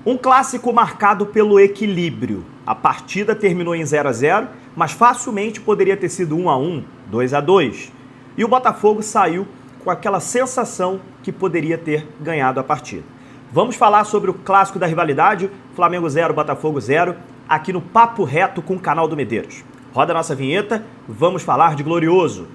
Um clássico marcado pelo equilíbrio. A partida terminou em 0 a 0, mas facilmente poderia ter sido 1 a 1, 2 a 2. E o Botafogo saiu com aquela sensação que poderia ter ganhado a partida. Vamos falar sobre o clássico da rivalidade, Flamengo 0, Botafogo 0, aqui no Papo Reto com o canal do Medeiros. Roda a nossa vinheta, vamos falar de Glorioso.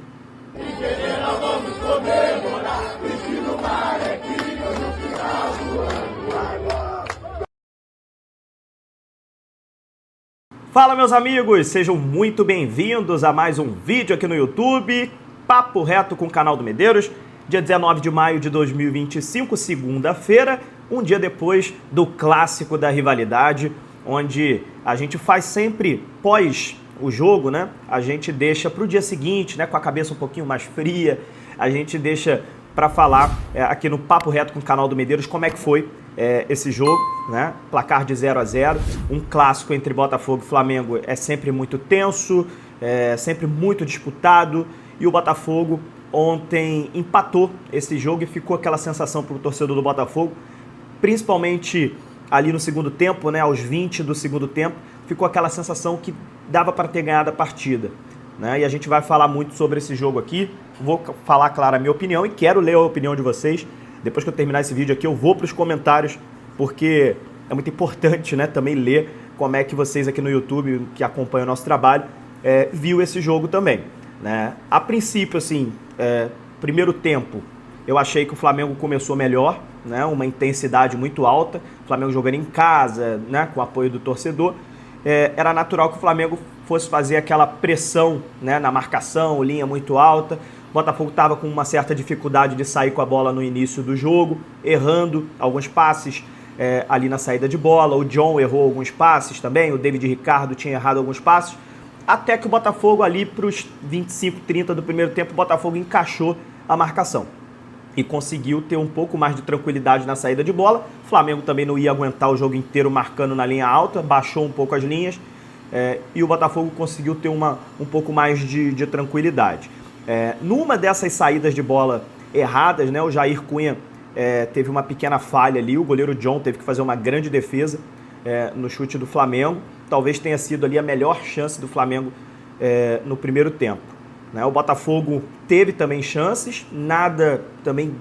Fala, meus amigos, sejam muito bem-vindos a mais um vídeo aqui no YouTube, Papo Reto com o canal do Medeiros, dia 19 de maio de 2025, segunda-feira, um dia depois do clássico da rivalidade, onde a gente faz sempre pós o jogo, né? A gente deixa para o dia seguinte, né, com a cabeça um pouquinho mais fria, a gente deixa para falar aqui no Papo Reto com o canal do Medeiros como é que foi esse jogo, né? Placar de 0 a 0, um clássico entre Botafogo e Flamengo é sempre muito tenso, sempre muito disputado, e o Botafogo ontem empatou esse jogo e ficou aquela sensação para o torcedor do Botafogo, principalmente ali no segundo tempo, né, aos 20 do segundo tempo, ficou aquela sensação que dava para ter ganhado a partida, né? E a gente vai falar muito sobre esse jogo aqui, vou falar, claro, a minha opinião e quero ler a opinião de vocês. Depois que eu terminar esse vídeo aqui, eu vou para os comentários, porque é muito importante, né, também ler como é que vocês aqui no YouTube, que acompanham o nosso trabalho, viu esse jogo também, né? A princípio, assim, primeiro tempo, eu achei que o Flamengo começou melhor, né, uma intensidade muito alta, o Flamengo jogando em casa, né, com o apoio do torcedor. Era natural que o Flamengo fosse fazer aquela pressão, né, na marcação, linha muito alta. O Botafogo estava com uma certa dificuldade de sair com a bola no início do jogo, errando alguns passes ali na saída de bola. O John errou alguns passes também, o David Ricardo tinha errado alguns passes. Até que o Botafogo ali para os 25, 30 do primeiro tempo, o Botafogo encaixou a marcação e conseguiu ter um pouco mais de tranquilidade na saída de bola. O Flamengo também não ia aguentar o jogo inteiro marcando na linha alta, baixou um pouco as linhas e o Botafogo conseguiu ter um pouco mais de tranquilidade. Numa dessas saídas de bola erradas, né, o Jair Cunha teve uma pequena falha ali, o goleiro John teve que fazer uma grande defesa no chute do Flamengo. Talvez tenha sido ali a melhor chance do Flamengo no primeiro tempo, né? O Botafogo teve também chances, nada também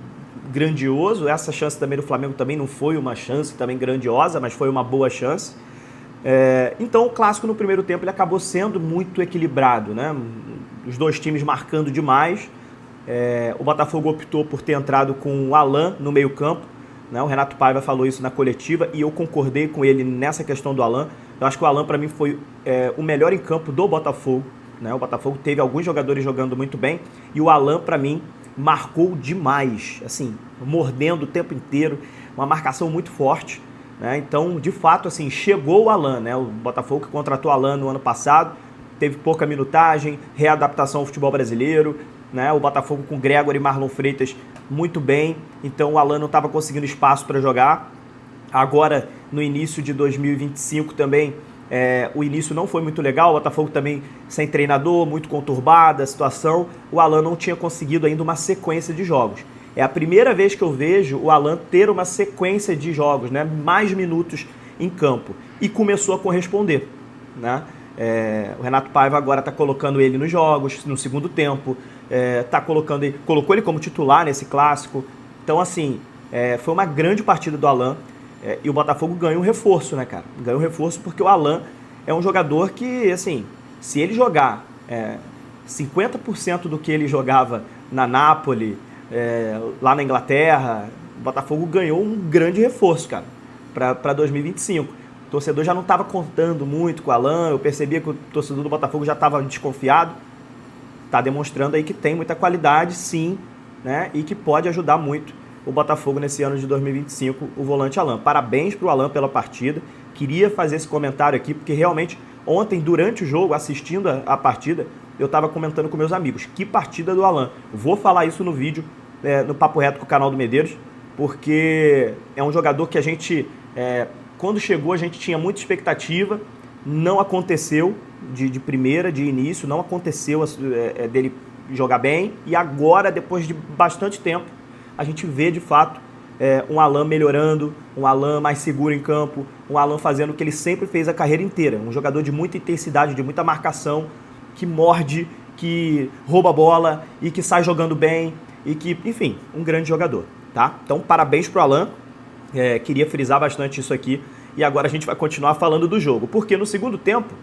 grandioso. Essa chance também do Flamengo também não foi uma chance também grandiosa, mas foi uma boa chance. Então o clássico no primeiro tempo ele acabou sendo muito equilibrado, né? Os dois times marcando demais. O Botafogo optou por ter entrado com o Alan no meio campo, né? O Renato Paiva falou isso na coletiva e eu concordei com ele nessa questão do Alan. Eu acho que o Alan para mim foi o melhor em campo do Botafogo, né? O Botafogo teve alguns jogadores jogando muito bem e o Alan para mim marcou demais, assim, mordendo o tempo inteiro, uma marcação muito forte, né? Então, de fato, assim, chegou o Alan, né? O Botafogo que contratou o Alan no ano passado, teve pouca minutagem, readaptação ao futebol brasileiro, né? O Botafogo com Gregory e Marlon Freitas muito bem, então o Alan não estava conseguindo espaço para jogar. Agora, no início de 2025 também, o início não foi muito legal, o Botafogo também sem treinador, muito conturbada a situação, o Alan não tinha conseguido ainda uma sequência de jogos. É a primeira vez que eu vejo o Alan ter uma sequência de jogos, né, mais minutos em campo, e começou a corresponder, né? O Renato Paiva agora está colocando ele nos jogos, no segundo tempo, colocou ele como titular nesse clássico. Então, assim, foi uma grande partida do Alan. E o Botafogo ganhou um reforço, né, cara? Ganhou um reforço porque o Alan é um jogador que, assim, se ele jogar 50% do que ele jogava na Napoli, lá na Inglaterra, o Botafogo ganhou um grande reforço, cara, para 2025. O torcedor já não estava contando muito com o Alan, eu percebia que o torcedor do Botafogo já estava desconfiado. Está demonstrando aí que tem muita qualidade, sim, né, e que pode ajudar muito o Botafogo nesse ano de 2025, o volante Alan. Parabéns para o Alan pela partida. Queria fazer esse comentário aqui, porque realmente ontem, durante o jogo, assistindo a partida, eu estava comentando com meus amigos. Que partida do Alan. Vou falar isso no vídeo, no Papo Reto com o canal do Medeiros, porque é um jogador que a gente, quando chegou, a gente tinha muita expectativa, não aconteceu de primeira, de início, não aconteceu dele jogar bem, e agora, depois de bastante tempo, a gente vê de fato um Alan melhorando, um Alan mais seguro em campo, um Alan fazendo o que ele sempre fez a carreira inteira. Um jogador de muita intensidade, de muita marcação, que morde, que rouba a bola e que sai jogando bem e que, enfim, um grande jogador, tá? Então, parabéns pro Alan. Queria frisar bastante isso aqui. E agora a gente vai continuar falando do jogo. Porque no segundo tempo,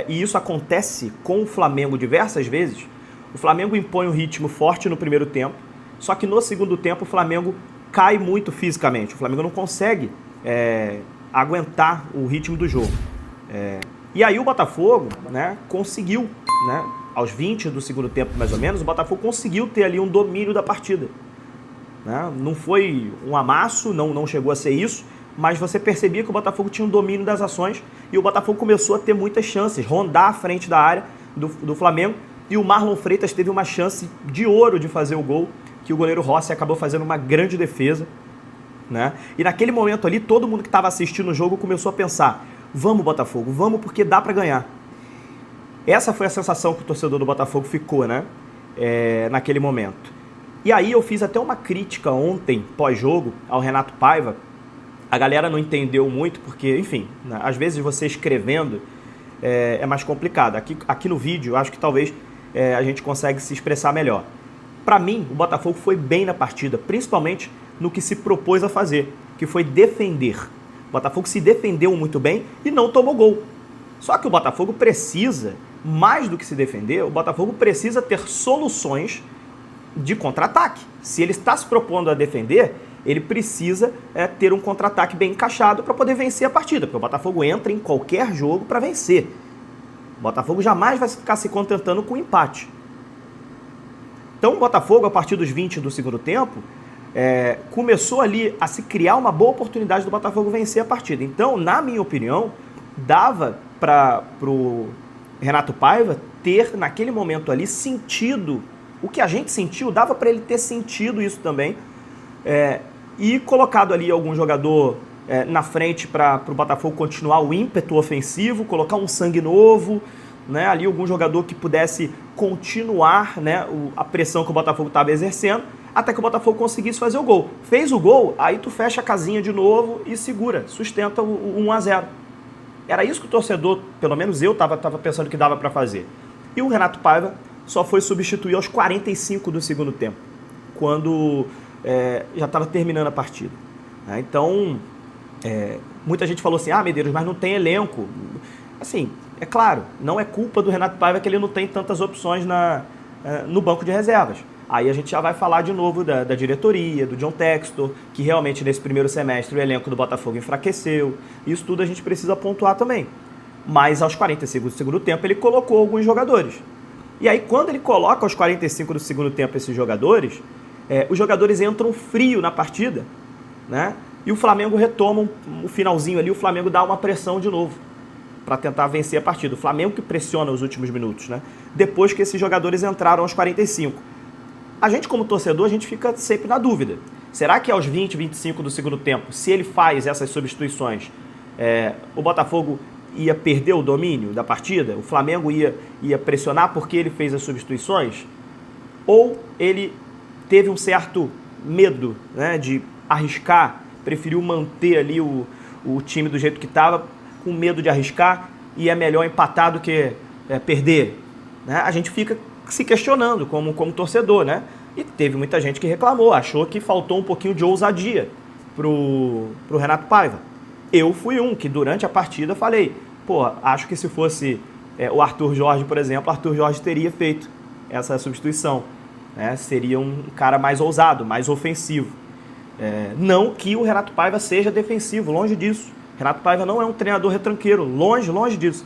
e isso acontece com o Flamengo diversas vezes, o Flamengo impõe um ritmo forte no primeiro tempo, só que no segundo tempo o Flamengo cai muito fisicamente. O Flamengo não consegue aguentar o ritmo do jogo. E aí o Botafogo, né, conseguiu, né, aos 20 do segundo tempo mais ou menos, o Botafogo conseguiu ter ali um domínio da partida. Né? Não foi um amasso, não chegou a ser isso, mas você percebia que o Botafogo tinha um domínio das ações e o Botafogo começou a ter muitas chances, rondar à frente da área do Flamengo, e o Marlon Freitas teve uma chance de ouro de fazer o gol, que o goleiro Rossi acabou fazendo uma grande defesa. Né? E naquele momento ali, todo mundo que estava assistindo o jogo começou a pensar: vamos, Botafogo, vamos, porque dá para ganhar. Essa foi a sensação que o torcedor do Botafogo ficou, né? Naquele momento. E aí eu fiz até uma crítica ontem, pós-jogo, ao Renato Paiva. A galera não entendeu muito, porque, enfim, né, às vezes você escrevendo é mais complicado. Aqui no vídeo, eu acho que talvez a gente consegue se expressar melhor. Para mim, o Botafogo foi bem na partida, principalmente no que se propôs a fazer, que foi defender. O Botafogo se defendeu muito bem e não tomou gol. Só que o Botafogo precisa, mais do que se defender, o Botafogo precisa ter soluções de contra-ataque. Se ele está se propondo a defender, ele precisa ter um contra-ataque bem encaixado para poder vencer a partida, porque o Botafogo entra em qualquer jogo para vencer. O Botafogo jamais vai ficar se contentando com empate. Então o Botafogo, a partir dos 20 do segundo tempo, começou ali a se criar uma boa oportunidade do Botafogo vencer a partida. Então, na minha opinião, dava para o Renato Paiva ter, naquele momento ali, sentido o que a gente sentiu, dava para ele ter sentido isso também, e colocado ali algum jogador na frente para o Botafogo continuar o ímpeto ofensivo, colocar um sangue novo, né, ali algum jogador que pudesse continuar, né, a pressão que o Botafogo estava exercendo, até que o Botafogo conseguisse fazer o gol. Fez o gol, aí tu fecha a casinha de novo e segura, sustenta o 1-0. Era isso que o torcedor, pelo menos eu, estava pensando que dava para fazer. E o Renato Paiva só foi substituir aos 45 do segundo tempo, quando já estava terminando a partida. Então, muita gente falou assim: Medeiros, mas não tem elenco. Assim, é claro, não é culpa do Renato Paiva que ele não tem tantas opções no banco de reservas. Aí a gente já vai falar de novo da diretoria, do John Textor, que realmente nesse primeiro semestre o elenco do Botafogo enfraqueceu. Isso tudo a gente precisa pontuar também. Mas aos 45 do segundo tempo ele colocou alguns jogadores. E aí quando ele coloca aos 45 do segundo tempo esses jogadores, os jogadores entram frio na partida, né? E o Flamengo retoma o finalzinho ali, o Flamengo dá uma pressão de novo para tentar vencer a partida. O Flamengo que pressiona os últimos minutos, né? Depois que esses jogadores entraram aos 45. A gente, como torcedor, a gente fica sempre na dúvida. Será que aos 20, 25 do segundo tempo, se ele faz essas substituições, o Botafogo ia perder o domínio da partida? O Flamengo ia pressionar porque ele fez as substituições? Ou ele teve um certo medo, né, de arriscar, preferiu manter ali o time do jeito que estava, com medo de arriscar, e é melhor empatar do que perder? Né? A gente fica se questionando como torcedor, né? E teve muita gente que reclamou, achou que faltou um pouquinho de ousadia pro Renato Paiva. Eu fui um que durante a partida falei, acho que se fosse o Arthur Jorge, por exemplo, o Arthur Jorge teria feito essa substituição, né? Seria um cara mais ousado, mais ofensivo. Não que o Renato Paiva seja defensivo, longe disso. Renato Paiva não é um treinador retranqueiro, longe disso.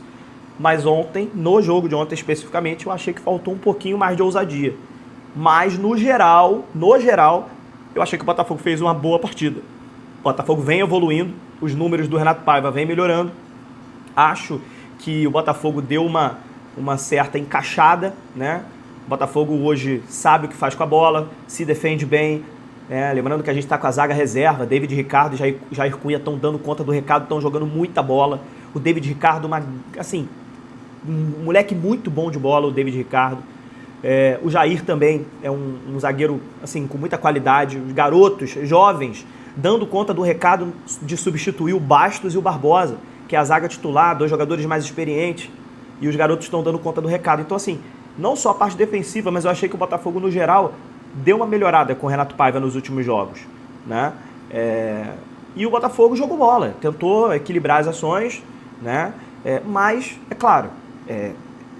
Mas ontem, no jogo de ontem especificamente, eu achei que faltou um pouquinho mais de ousadia. Mas no geral, eu achei que o Botafogo fez uma boa partida. O Botafogo vem evoluindo, os números do Renato Paiva vêm melhorando. Acho que o Botafogo deu uma certa encaixada, né? O Botafogo hoje sabe o que faz com a bola, se defende bem. Lembrando que a gente está com a zaga reserva, David Ricardo e Jair Cunha estão dando conta do recado, estão jogando muita bola. O David Ricardo, um moleque muito bom de bola, o David Ricardo. O Jair também é um zagueiro assim, com muita qualidade. Os garotos, jovens, dando conta do recado de substituir o Bastos e o Barbosa, que é a zaga titular, 2 jogadores mais experientes, e os garotos estão dando conta do recado. Então, assim, não só a parte defensiva, mas eu achei que o Botafogo, no geral, deu uma melhorada com o Renato Paiva nos últimos jogos, né? E o Botafogo jogou bola, tentou equilibrar as ações, né? Mas, é claro,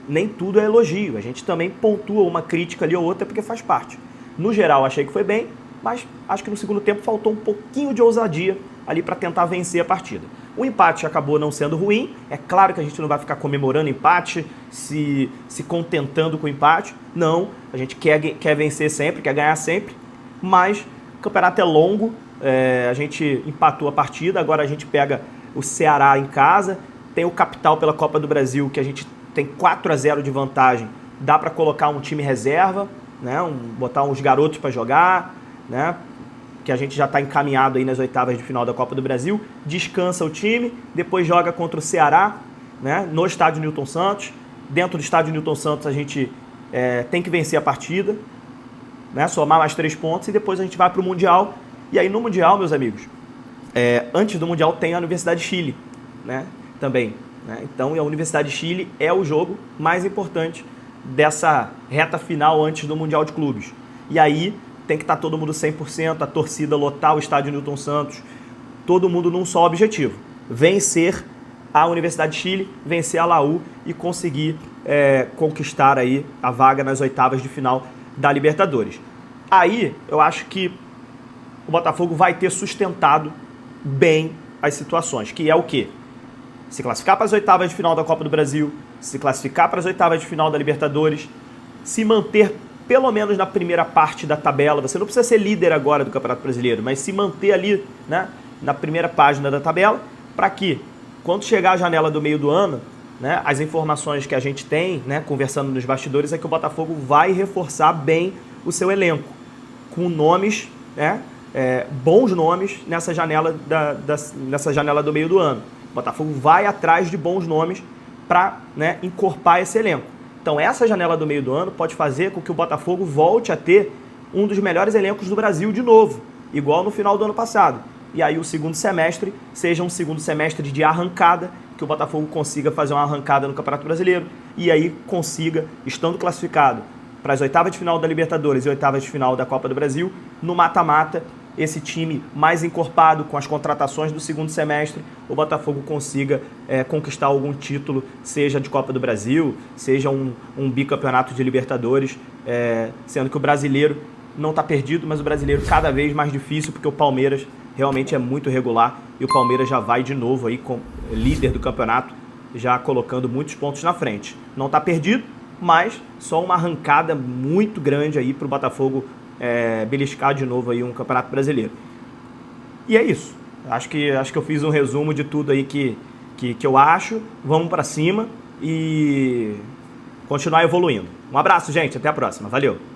nem tudo é elogio. A gente também pontua uma crítica ali ou outra porque faz parte. No geral, achei que foi bem, mas acho que no segundo tempo faltou um pouquinho de ousadia ali para tentar vencer a partida. O empate acabou não sendo ruim. É claro que a gente não vai ficar comemorando empate, se contentando com o empate. Não, a gente quer vencer sempre, quer ganhar sempre, mas o campeonato é longo. A gente empatou a partida, agora a gente pega o Ceará em casa, tem o Capital pela Copa do Brasil, que a gente tem 4-0 de vantagem, dá para colocar um time reserva, né? Botar uns garotos para jogar, né? Que a gente já está encaminhado aí nas oitavas de final da Copa do Brasil, descansa o time, depois joga contra o Ceará, né? No estádio Newton Santos. Dentro do estádio Newton Santos a gente tem que vencer a partida, né? Somar mais 3 pontos e depois a gente vai para o Mundial. E aí no Mundial, meus amigos, antes do Mundial tem a Universidade de Chile, né? Também, né? Então a Universidade de Chile é o jogo mais importante dessa reta final antes do Mundial de Clubes. E aí tem que estar todo mundo 100%, a torcida lotar o estádio Newton Santos, todo mundo num só objetivo: vencer a Universidade de Chile, vencer a Laú e conseguir conquistar aí a vaga nas oitavas de final da Libertadores. Aí eu acho que o Botafogo vai ter sustentado bem as situações, que é o quê? Se classificar para as oitavas de final da Copa do Brasil, se classificar para as oitavas de final da Libertadores, se manter pelo menos na primeira parte da tabela. Você não precisa ser líder agora do Campeonato Brasileiro, mas se manter ali, né, na primeira página da tabela, para que, quando chegar a janela do meio do ano, né, as informações que a gente tem, né, conversando nos bastidores, é que o Botafogo vai reforçar bem o seu elenco, com nomes, né, bons nomes nessa janela, nessa janela do meio do ano. O Botafogo vai atrás de bons nomes para, né, encorpar esse elenco. Então essa janela do meio do ano pode fazer com que o Botafogo volte a ter um dos melhores elencos do Brasil de novo, igual no final do ano passado. E aí o segundo semestre seja um segundo semestre de arrancada, que o Botafogo consiga fazer uma arrancada no Campeonato Brasileiro e aí consiga, estando classificado para as oitavas de final da Libertadores e oitavas de final da Copa do Brasil, no mata-mata, esse time mais encorpado com as contratações do segundo semestre, o Botafogo consiga conquistar algum título, seja de Copa do Brasil, seja um bicampeonato de Libertadores, sendo que o brasileiro não está perdido, mas o brasileiro cada vez mais difícil, porque o Palmeiras realmente é muito regular e o Palmeiras já vai de novo aí com líder do campeonato, já colocando muitos pontos na frente. Não está perdido, mas só uma arrancada muito grande aí para o Botafogo beliscar de novo aí um Campeonato Brasileiro. E é isso. Acho que eu fiz um resumo de tudo aí que eu acho. Vamos para cima e continuar evoluindo. Um abraço, gente. Até a próxima. Valeu!